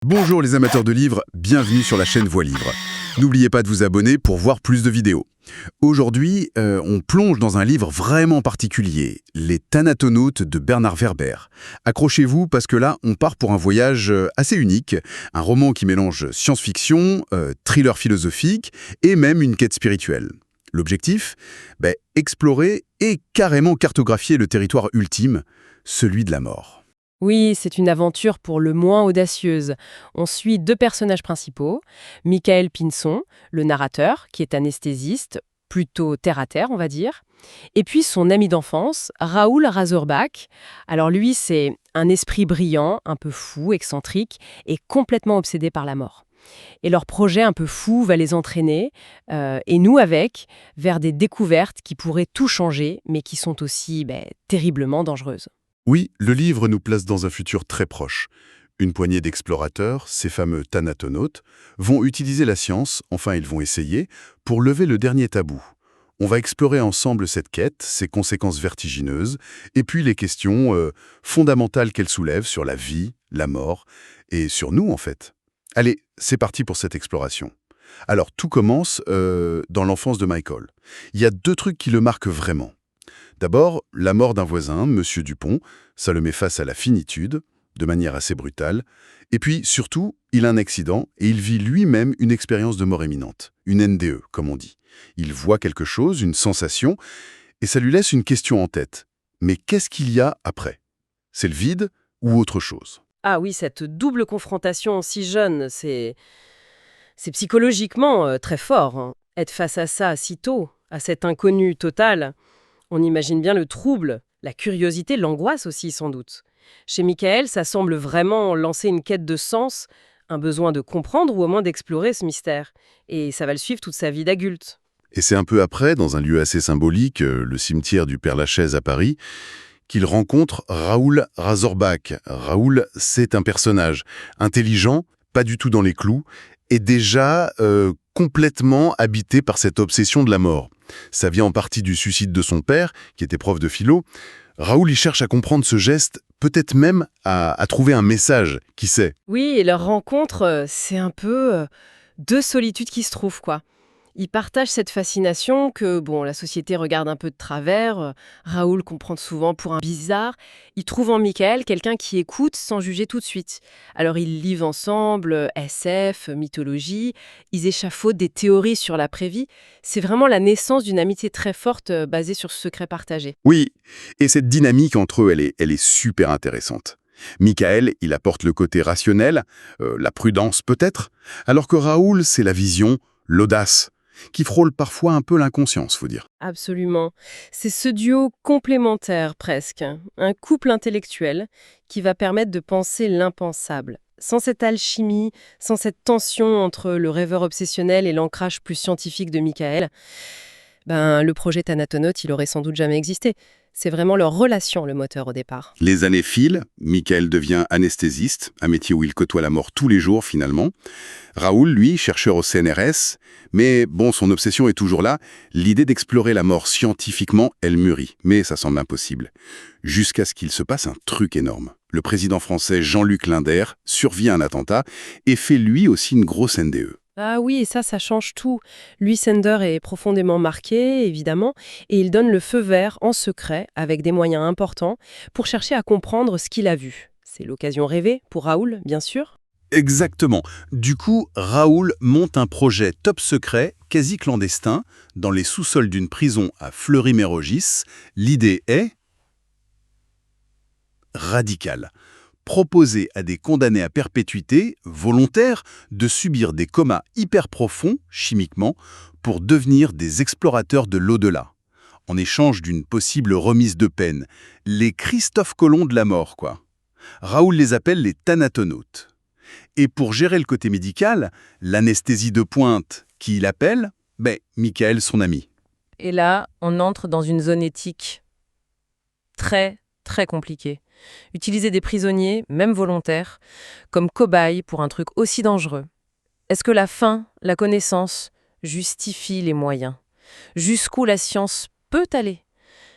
Bonjour les amateurs de livres, bienvenue sur la chaîne Voix Livre. N'oubliez pas de vous abonner pour voir plus de vidéos. Aujourd'hui, on plonge dans un livre vraiment particulier, Les Thanatonautes de Bernard Werber. Accrochez-vous parce que là, on part pour un voyage assez unique, un roman qui mélange science-fiction, thriller philosophique et même une quête spirituelle. L'objectif? Explorer et carrément cartographier le territoire ultime, celui de la mort. Oui, c'est une aventure pour le moins audacieuse. On suit deux personnages principaux, Michael Pinson, le narrateur, qui est anesthésiste, plutôt terre-à-terre, on va dire, et puis son ami d'enfance, Raoul Razorback. Alors lui, c'est un esprit brillant, un peu fou, excentrique, et complètement obsédé par la mort. Et leur projet un peu fou va les entraîner, et nous avec, vers des découvertes qui pourraient tout changer, mais qui sont aussi terriblement dangereuses. Oui, le livre nous place dans un futur très proche. Une poignée d'explorateurs, ces fameux thanatonautes, vont utiliser la science, enfin ils vont essayer, pour lever le dernier tabou. On va explorer ensemble cette quête, ses conséquences vertigineuses, et puis les questions fondamentales qu'elle soulève sur la vie, la mort, et sur nous en fait. Allez, c'est parti pour cette exploration. Alors tout commence dans l'enfance de Michael. Il y a deux trucs qui le marquent vraiment. D'abord, la mort d'un voisin, Monsieur Dupont, ça le met face à la finitude, de manière assez brutale. Et puis, surtout, il a un accident et il vit lui-même une expérience de mort imminente, une NDE, comme on dit. Il voit quelque chose, une sensation, et ça lui laisse une question en tête. Mais qu'est-ce qu'il y a après? C'est le vide ou autre chose? Ah oui, cette double confrontation si jeune, c'est psychologiquement très fort, hein. Être face à ça si tôt, à cet inconnu total. On imagine bien le trouble, la curiosité, l'angoisse aussi sans doute. Chez Michael, ça semble vraiment lancer une quête de sens, un besoin de comprendre ou au moins d'explorer ce mystère. Et ça va le suivre toute sa vie d'adulte. Et c'est un peu après, dans un lieu assez symbolique, le cimetière du Père-Lachaise à Paris, qu'il rencontre Raoul Razorback. Raoul, c'est un personnage intelligent, pas du tout dans les clous, et déjà complètement habité par cette obsession de la mort. Ça vient en partie du suicide de son père, qui était prof de philo. Raoul y cherche à comprendre ce geste, peut-être même à trouver un message, qui sait. Oui, et leur rencontre, c'est un peu deux solitudes qui se trouvent, quoi. Ils partagent cette fascination que, la société regarde un peu de travers. Raoul comprend souvent pour un bizarre. Il trouve en Michael quelqu'un qui écoute sans juger tout de suite. Alors ils livrent ensemble SF, mythologie. Ils échafaudent des théories sur l'après-vie. C'est vraiment la naissance d'une amitié très forte basée sur ce secret partagé. Oui, et cette dynamique entre eux, elle est super intéressante. Michael, il apporte le côté rationnel, la prudence peut-être, alors que Raoul, c'est la vision, l'audace, qui frôle parfois un peu l'inconscience, faut dire. Absolument. C'est ce duo complémentaire presque, un couple intellectuel qui va permettre de penser l'impensable. Sans cette alchimie, sans cette tension entre le rêveur obsessionnel et l'ancrage plus scientifique de Michael, le projet Thanatonautes, il aurait sans doute jamais existé. C'est vraiment leur relation le moteur au départ. Les années filent, Michael devient anesthésiste, un métier où il côtoie la mort tous les jours finalement. Raoul, lui, chercheur au CNRS, mais son obsession est toujours là. L'idée d'explorer la mort scientifiquement, elle mûrit, mais ça semble impossible. Jusqu'à ce qu'il se passe un truc énorme. Le président français Jean-Luc Linder survit à un attentat et fait lui aussi une grosse NDE. Ah oui, et ça change tout. Lui, Sender est profondément marqué, évidemment, et il donne le feu vert en secret, avec des moyens importants, pour chercher à comprendre ce qu'il a vu. C'est l'occasion rêvée, pour Raoul, bien sûr. Exactement. Du coup, Raoul monte un projet top secret, quasi clandestin, dans les sous-sols d'une prison à Fleury-Mérogis. L'idée est radicale. Proposer à des condamnés à perpétuité, volontaires, de subir des comas hyper profonds, chimiquement, pour devenir des explorateurs de l'au-delà, en échange d'une possible remise de peine. Les Christophe Colomb de la mort, quoi. Raoul les appelle les thanatonautes. Et pour gérer le côté médical, l'anesthésie de pointe qui l'appelle, Michael, son ami. Et là, on entre dans une zone éthique très, très compliquée. Utiliser des prisonniers, même volontaires, comme cobayes pour un truc aussi dangereux. Est-ce que la fin, la connaissance, justifie les moyens? Jusqu'où la science peut aller?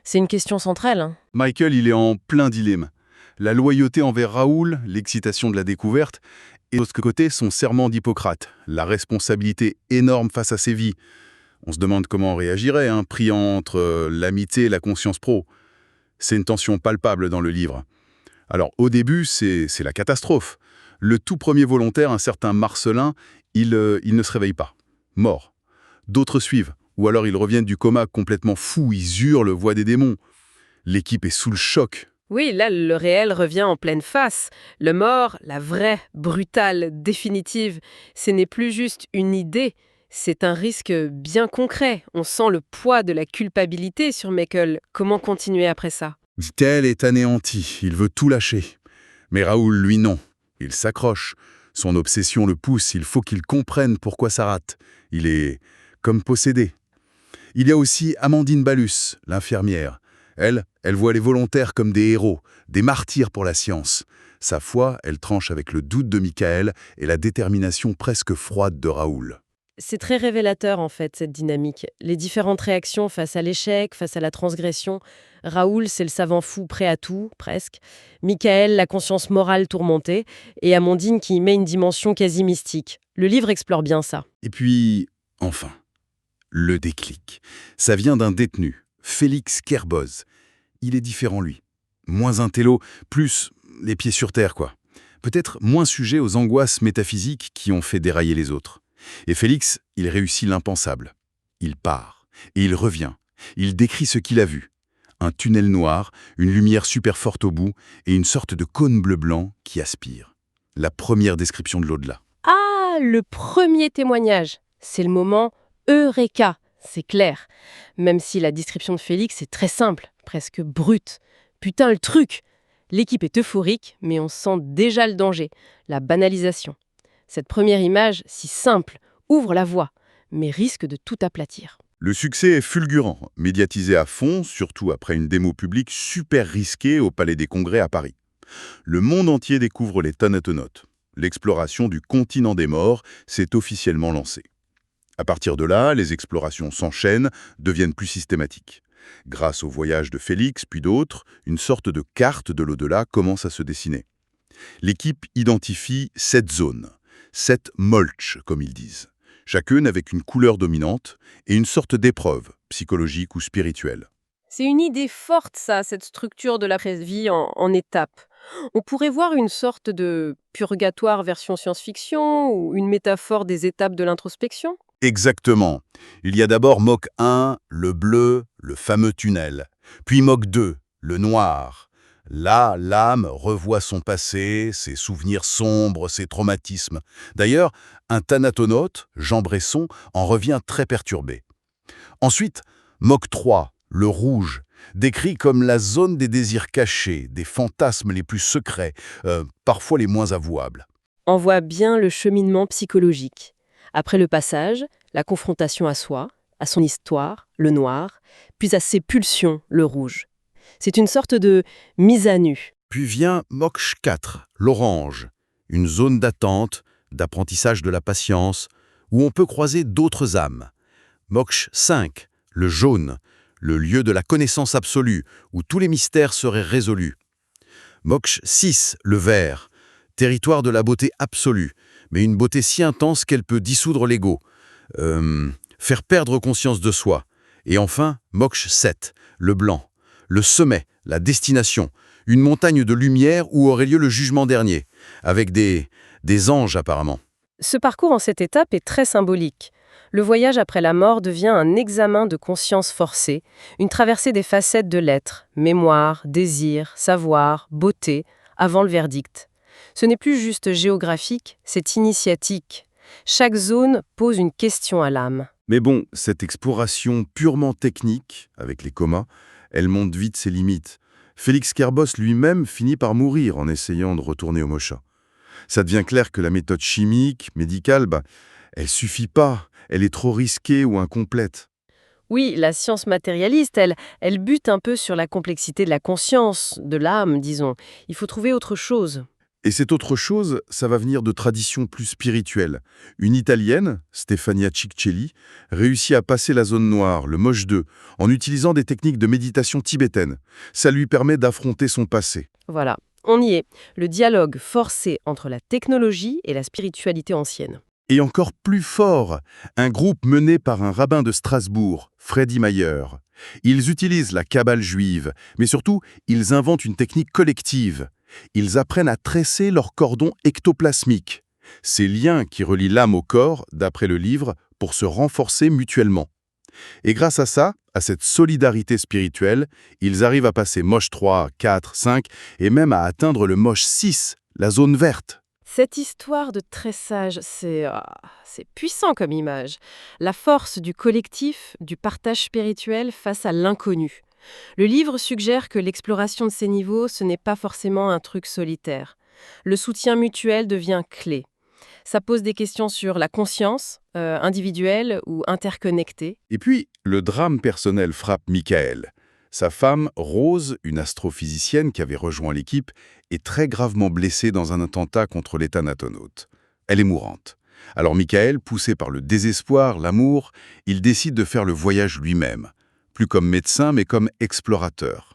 C'est une question centrale, hein. Michael, il est en plein dilemme. La loyauté envers Raoul, l'excitation de la découverte, Et de l'autre côté, son serment d'Hippocrate, la responsabilité énorme face à ses vies. On se demande comment on réagirait, pris entre l'amitié et la conscience pro. C'est une tension palpable dans le livre. Alors, au début, c'est la catastrophe. Le tout premier volontaire, un certain Marcelin, il ne se réveille pas. Mort. D'autres suivent. Ou alors ils reviennent du coma complètement fous, ils hurlent, voient des démons. L'équipe est sous le choc. Oui, là, le réel revient en pleine face. Le mort, la vraie, brutale, définitive, ce n'est plus juste une idée, c'est un risque bien concret. On sent le poids de la culpabilité sur Michael. Comment continuer après ça? Tel est anéanti, il veut tout lâcher. Mais Raoul, lui, non. Il s'accroche. Son obsession le pousse, il faut qu'il comprenne pourquoi ça rate. Il est comme possédé. Il y a aussi Amandine Ballus, l'infirmière. Elle voit les volontaires comme des héros, des martyrs pour la science. Sa foi, elle tranche avec le doute de Michael et la détermination presque froide de Raoul. C'est très révélateur, en fait, cette dynamique. Les différentes réactions face à l'échec, face à la transgression. Raoul, c'est le savant fou prêt à tout, presque. Michael, la conscience morale tourmentée. Et Amandine qui y met une dimension quasi mystique. Le livre explore bien ça. Et puis, enfin, le déclic. Ça vient d'un détenu, Félix Kerboz. Il est différent, lui. Moins intello, plus les pieds sur terre, quoi. Peut-être moins sujet aux angoisses métaphysiques qui ont fait dérailler les autres. Et Félix, il réussit l'impensable. Il part, et il revient. Il décrit ce qu'il a vu. Un tunnel noir, une lumière super forte au bout, et une sorte de cône bleu-blanc qui aspire. La première description de l'au-delà. Ah, le premier témoignage. C'est le moment Eureka, c'est clair. Même si la description de Félix est très simple, presque brute. Putain, le truc! L'équipe est euphorique, mais on sent déjà le danger, la banalisation. Cette première image, si simple, ouvre la voie, mais risque de tout aplatir. Le succès est fulgurant, médiatisé à fond, surtout après une démo publique super risquée au Palais des Congrès à Paris. Le monde entier découvre les Thanatonautes. L'exploration du continent des morts s'est officiellement lancée. À partir de là, les explorations s'enchaînent, deviennent plus systématiques. Grâce au voyage de Félix, puis d'autres, une sorte de carte de l'au-delà commence à se dessiner. L'équipe identifie 7 zones, 7 molches, comme ils disent, chacune avec une couleur dominante et une sorte d'épreuve, psychologique ou spirituelle. C'est une idée forte, ça, cette structure de la vie en étapes. On pourrait voir une sorte de purgatoire version science-fiction ou une métaphore des étapes de l'introspection. Exactement. Il y a d'abord Mach 1, le bleu, le fameux tunnel. Puis Mach 2, le noir. Là, l'âme revoit son passé, ses souvenirs sombres, ses traumatismes. D'ailleurs, un thanatonaute, Jean Bresson, en revient très perturbé. Ensuite, Mach 3, le rouge, décrit comme la zone des désirs cachés, des fantasmes les plus secrets, parfois les moins avouables. On voit bien le cheminement psychologique. Après le passage, la confrontation à soi, à son histoire, le noir, puis à ses pulsions, le rouge. C'est une sorte de mise à nu. Puis vient Mach 4, l'orange, une zone d'attente, d'apprentissage de la patience, où on peut croiser d'autres âmes. Mach 5, le jaune, le lieu de la connaissance absolue, où tous les mystères seraient résolus. Mach 6, le vert, territoire de la beauté absolue, mais une beauté si intense qu'elle peut dissoudre l'ego, faire perdre conscience de soi. Et enfin, Mach 7, le blanc, le sommet, la destination, une montagne de lumière où aurait lieu le jugement dernier, avec des anges apparemment. Ce parcours en 7 étapes est très symbolique. Le voyage après la mort devient un examen de conscience forcée, une traversée des facettes de l'être, mémoire, désir, savoir, beauté, avant le verdict. Ce n'est plus juste géographique, c'est initiatique. Chaque zone pose une question à l'âme. Mais bon, cette exploration purement technique, avec les comas, elle montre vite ses limites. Félix Kerboz lui-même finit par mourir en essayant de retourner au Mocha. Ça devient clair que la méthode chimique, médicale, elle suffit pas, elle est trop risquée ou incomplète. Oui, la science matérialiste, elle bute un peu sur la complexité de la conscience, de l'âme, disons. Il faut trouver autre chose. Et cette autre chose, ça va venir de traditions plus spirituelles. Une Italienne, Stefania Ciccelli, réussit à passer la zone noire, le Mach 2, en utilisant des techniques de méditation tibétaine. Ça lui permet d'affronter son passé. Voilà. On y est. Le dialogue forcé entre la technologie et la spiritualité ancienne. Et encore plus fort, un groupe mené par un rabbin de Strasbourg, Freddy Mayer. Ils utilisent la Kabbale juive, mais surtout, ils inventent une technique collective. Ils apprennent à tresser leurs cordons ectoplasmiques, ces liens qui relient l'âme au corps, d'après le livre, pour se renforcer mutuellement. Et grâce à ça, à cette solidarité spirituelle, ils arrivent à passer Moche 3, 4, 5 et même à atteindre le Moche 6, la zone verte. Cette histoire de tressage, c'est puissant comme image. La force du collectif, du partage spirituel face à l'inconnu. Le livre suggère que l'exploration de ces niveaux, ce n'est pas forcément un truc solitaire. Le soutien mutuel devient clé. Ça pose des questions sur la conscience, individuelle ou interconnectée. Et puis, le drame personnel frappe Michael. Sa femme, Rose, une astrophysicienne qui avait rejoint l'équipe, est très gravement blessée dans un attentat contre les thanatonautes. Elle est mourante. Alors Michael, poussé par le désespoir, l'amour, il décide de faire le voyage lui-même. Plus comme médecin, mais comme explorateur.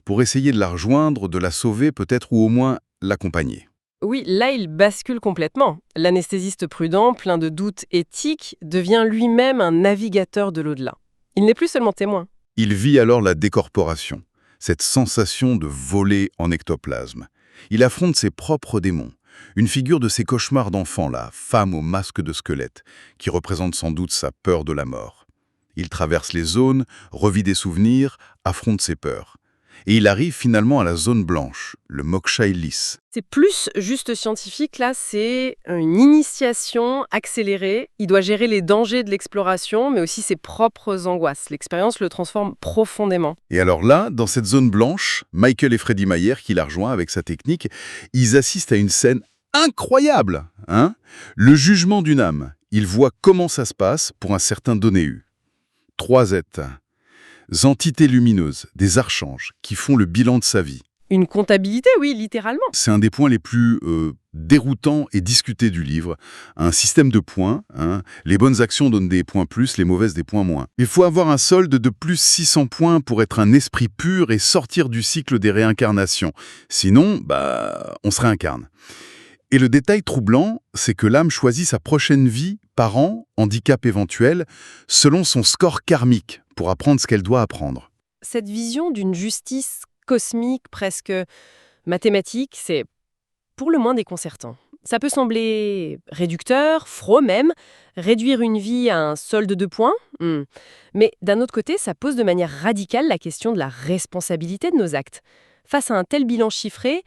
Pour essayer de la rejoindre, de la sauver peut-être ou au moins l'accompagner. Oui, là, il bascule complètement. L'anesthésiste prudent, plein de doutes éthiques, devient lui-même un navigateur de l'au-delà. Il n'est plus seulement témoin. Il vit alors la décorporation, cette sensation de voler en ectoplasme. Il affronte ses propres démons, une figure de ses cauchemars d'enfant, la femme au masque de squelette, qui représente sans doute sa peur de la mort. Il traverse les zones, revit des souvenirs, affronte ses peurs. Et il arrive finalement à la zone blanche, le Moksha Illis. C'est plus juste scientifique, là, c'est une initiation accélérée. Il doit gérer les dangers de l'exploration, mais aussi ses propres angoisses. L'expérience le transforme profondément. Et alors là, dans cette zone blanche, Michael et Freddy Mayer, qui la rejoint avec sa technique, ils assistent à une scène incroyable, hein? Le jugement d'une âme. Ils voient comment ça se passe pour un certain Donéu. 3 êtres, entités lumineuses, des archanges, qui font le bilan de sa vie. Une comptabilité, oui, littéralement. C'est un des points les plus déroutants et discutés du livre. Un système de points. Hein. Les bonnes actions donnent des points plus, les mauvaises des points moins. Il faut avoir un solde de plus 600 points pour être un esprit pur et sortir du cycle des réincarnations. Sinon, on se réincarne. Et le détail troublant, c'est que l'âme choisit sa prochaine vie, parent, handicap éventuel, selon son score karmique, pour apprendre ce qu'elle doit apprendre. Cette vision d'une justice cosmique, presque mathématique, c'est pour le moins déconcertant. Ça peut sembler réducteur, froid même, réduire une vie à un solde de points. Mais d'un autre côté, ça pose de manière radicale la question de la responsabilité de nos actes. Face à un tel bilan chiffré,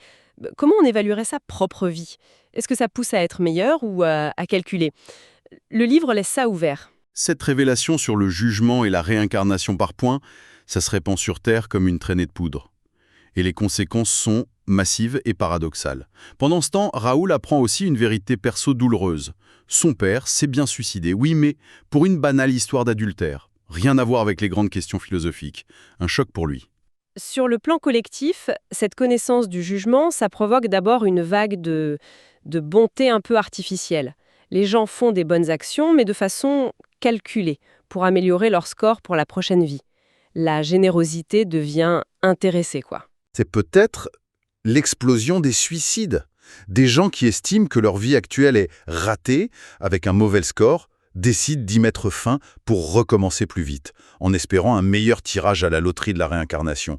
comment on évaluerait sa propre vie? Est-ce que ça pousse à être meilleur ou à calculer? Le livre laisse ça ouvert. Cette révélation sur le jugement et la réincarnation par points, ça se répand sur Terre comme une traînée de poudre. Et les conséquences sont massives et paradoxales. Pendant ce temps, Raoul apprend aussi une vérité perso douloureuse. Son père s'est bien suicidé, oui, mais pour une banale histoire d'adultère. Rien à voir avec les grandes questions philosophiques. Un choc pour lui. Sur le plan collectif, cette connaissance du jugement, ça provoque d'abord une vague de bonté un peu artificielle. Les gens font des bonnes actions, mais de façon calculée, pour améliorer leur score pour la prochaine vie. La générosité devient intéressée, quoi. C'est peut-être l'explosion des suicides. Des gens qui estiment que leur vie actuelle est ratée, avec un mauvais score, décident d'y mettre fin pour recommencer plus vite, en espérant un meilleur tirage à la loterie de la réincarnation.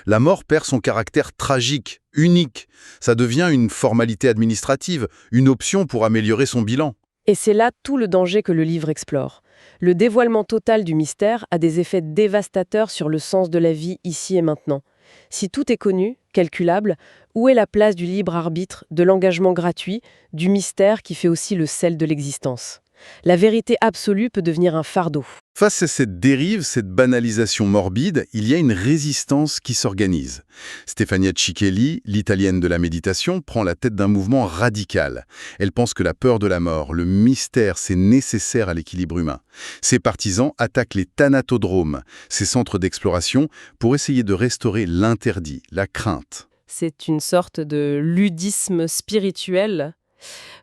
La mort perd son caractère tragique, unique. Ça devient une formalité administrative, une option pour améliorer son bilan. Et c'est là tout le danger que le livre explore. Le dévoilement total du mystère a des effets dévastateurs sur le sens de la vie ici et maintenant. Si tout est connu, calculable, où est la place du libre arbitre, de l'engagement gratuit, du mystère qui fait aussi le sel de l'existence? La vérité absolue peut devenir un fardeau. Face à cette dérive, cette banalisation morbide, il y a une résistance qui s'organise. Stefania Cichelli, l'italienne de la méditation, prend la tête d'un mouvement radical. Elle pense que la peur de la mort, le mystère, c'est nécessaire à l'équilibre humain. Ses partisans attaquent les thanatodromes, ces centres d'exploration, pour essayer de restaurer l'interdit, la crainte. C'est une sorte de ludisme spirituel.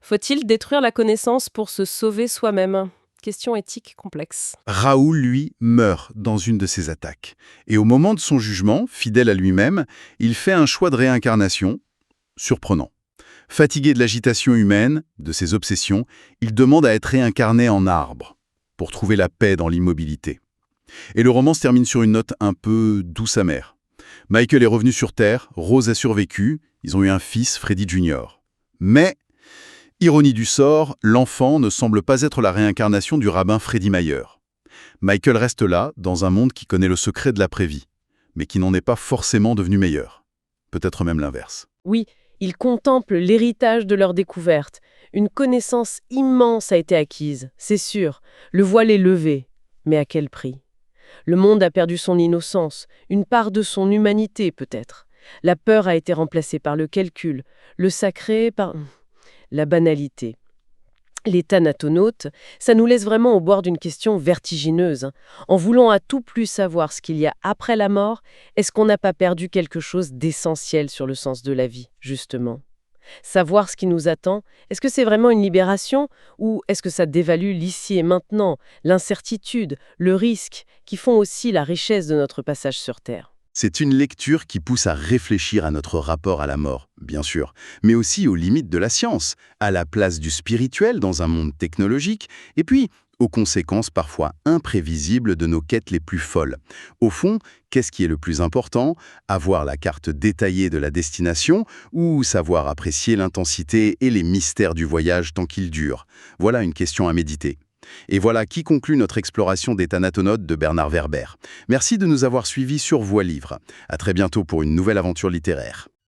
Faut-il détruire la connaissance pour se sauver soi-même? Question éthique complexe. Raoul, lui, meurt dans une de ces attaques. Et au moment de son jugement, fidèle à lui-même, il fait un choix de réincarnation, Surprenant. Fatigué de l'agitation humaine, de ses obsessions, il demande à être réincarné en arbre, pour trouver la paix dans l'immobilité. Et le roman se termine sur une note un peu douce amère. Michael est revenu sur Terre, Rose a survécu, ils ont eu un fils, Freddy Jr. Mais, ironie du sort, l'enfant ne semble pas être la réincarnation du rabbin Freddy Mayer. Michael reste là, dans un monde qui connaît le secret de l'après-vie, mais qui n'en est pas forcément devenu meilleur. Peut-être même l'inverse. Oui, ils contemplent l'héritage de leur découverte. Une connaissance immense a été acquise, c'est sûr. Le voile est levé. Mais à quel prix? Le monde a perdu son innocence, une part de son humanité peut-être. La peur a été remplacée par le calcul, le sacré par la banalité. Les thanatonautes, ça nous laisse vraiment au bord d'une question vertigineuse. En voulant à tout plus savoir ce qu'il y a après la mort, est-ce qu'on n'a pas perdu quelque chose d'essentiel sur le sens de la vie, justement? Savoir ce qui nous attend, est-ce que c'est vraiment une libération ou est-ce que ça dévalue l'ici et maintenant, l'incertitude, le risque, qui font aussi la richesse de notre passage sur Terre? C'est une lecture qui pousse à réfléchir à notre rapport à la mort, bien sûr, mais aussi aux limites de la science, à la place du spirituel dans un monde technologique, et puis aux conséquences parfois imprévisibles de nos quêtes les plus folles. Au fond, qu'est-ce qui est le plus important? Avoir la carte détaillée de la destination ou savoir apprécier l'intensité et les mystères du voyage tant qu'il dure? Voilà une question à méditer. Et voilà qui conclut notre exploration des Thanatonautes de Bernard Werber. Merci de nous avoir suivis sur Voix Livre. À très bientôt pour une nouvelle aventure littéraire.